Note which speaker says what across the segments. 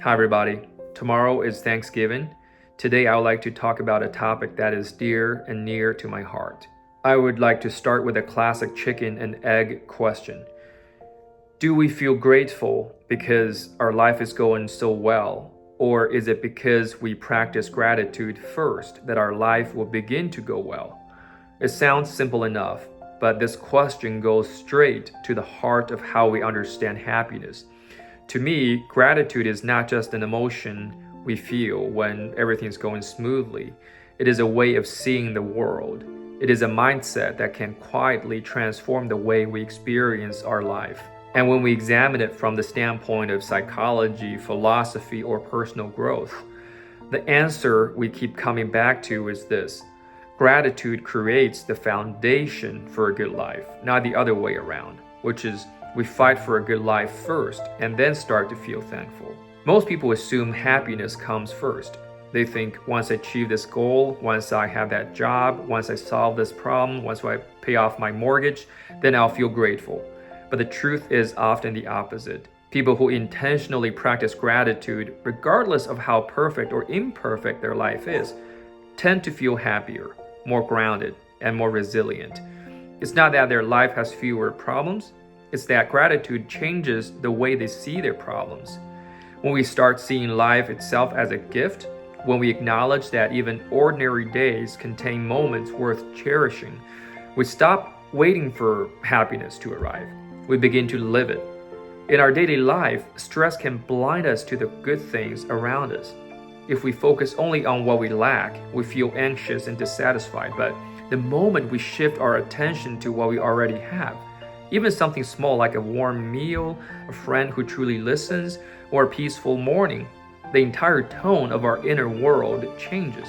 Speaker 1: Hi everybody. Tomorrow is Thanksgiving. Today I would like to talk about a topic that is dear and near to my heart. I would like to start with a classic chicken and egg question. Do we feel grateful because our life is going so well? Or is it because we practice gratitude first that our life will begin to go well? It sounds simple enough, but this question goes straight to the heart of how we understand happiness. To me, gratitude is not just an emotion we feel when everything's going smoothly. It is a way of seeing the world. It is a mindset that can quietly transform the way we experience our life. And when we examine it from the standpoint of psychology, philosophy, or personal growth, the answer we keep coming back to is this. Gratitude creates the foundation for a good life, not the other way around, which is we fight for a good life first and then start to feel thankful. Most people assume happiness comes first. They think once I achieve this goal, once I have that job, once I solve this problem, once I pay off my mortgage, then I'll feel grateful. But the truth is often the opposite. People who intentionally practice gratitude, regardless of how perfect or imperfect their life is, tend to feel happier, more grounded, and more resilient. It's not that their life has fewer problems. It's that gratitude changes the way they see their problems. When we start seeing life itself as a gift, when we acknowledge that even ordinary days contain moments worth cherishing, we stop waiting for happiness to arrive. We begin to live it. In our daily life, stress can blind us to the good things around us. If we focus only on what we lack, we feel anxious and dissatisfied. But the moment we shift our attention to what we already have, even something small like a warm meal, a friend who truly listens, or a peaceful morning, the entire tone of our inner world changes.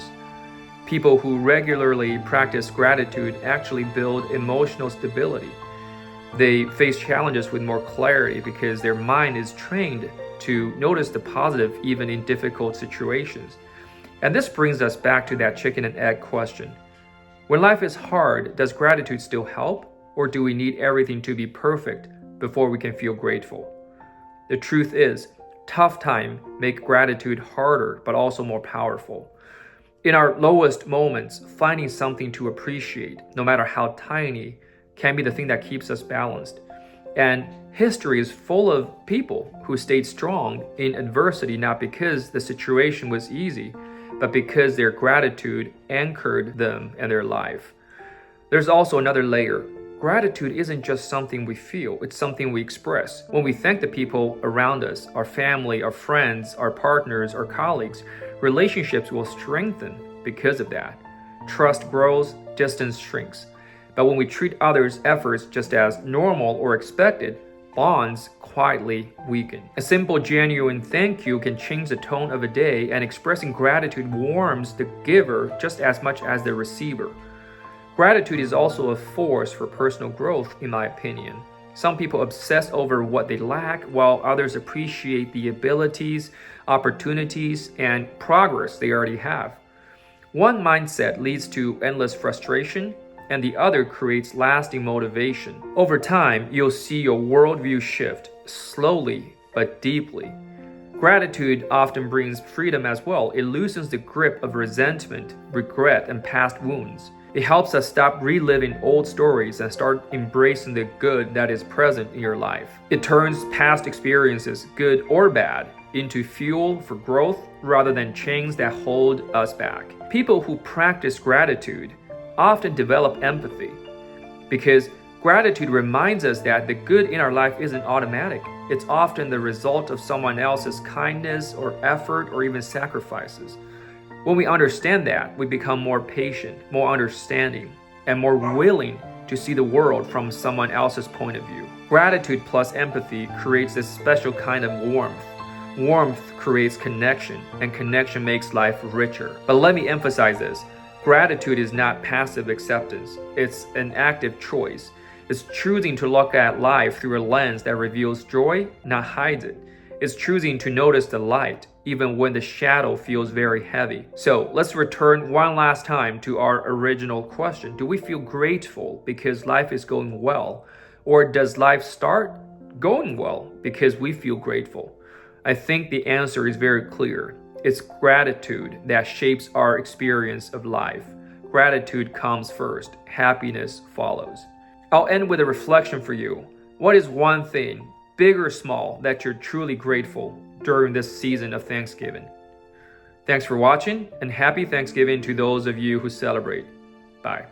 Speaker 1: People who regularly practice gratitude actually build emotional stability. They face challenges with more clarity because their mind is trained to notice the positive even in difficult situations. And this brings us back to that chicken and egg question. When life is hard, does gratitude still help? Or do we need everything to be perfect before we can feel grateful? The truth is, tough times make gratitude harder but also more powerful. In our lowest moments, finding something to appreciate, no matter how tiny, can be the thing that keeps us balanced. And history is full of people who stayed strong in adversity not because the situation was easy, but because their gratitude anchored them and their life. There's also another layer. Gratitude isn't just something we feel, it's something we express. When we thank the people around us, our family, our friends, our partners, our colleagues, relationships will strengthen because of that. Trust grows, distance shrinks. But when we treat others' efforts just as normal or expected, bonds quietly weaken. A simple, genuine thank you can change the tone of a day, and expressing gratitude warms the giver just as much as the receiver. Gratitude is also a force for personal growth, in my opinion. Some people obsess over what they lack, while others appreciate the abilities, opportunities, and progress they already have. One mindset leads to endless frustration, and the other creates lasting motivation. Over time, you'll see your worldview shift, slowly but deeply. Gratitude often brings freedom as well. It loosens the grip of resentment, regret, and past wounds. It helps us stop reliving old stories and start embracing the good that is present in your life. It turns past experiences, good or bad, into fuel for growth rather than chains that hold us back. People who practice gratitude often develop empathy because gratitude reminds us that the good in our life isn't automatic. It's often the result of someone else's kindness or effort or even sacrifices. When we understand that, we become more patient, more understanding, and more willing to see the world from someone else's point of view. Gratitude plus empathy creates this special kind of warmth. Warmth creates connection, and connection makes life richer. But let me emphasize this. Gratitude is not passive acceptance. It's an active choice. It's choosing to look at life through a lens that reveals joy, not hides it. It's choosing to notice the light, even when the shadow feels very heavy. So let's return one last time to our original question. Do we feel grateful because life is going well? Or does life start going well because we feel grateful? I think the answer is very clear. It's gratitude that shapes our experience of life. Gratitude comes first, happiness follows. I'll end with a reflection for you. What is one thing, big or small, that you're truly grateful during this season of Thanksgiving? Thanks for watching, and happy Thanksgiving to those of you who celebrate. Bye.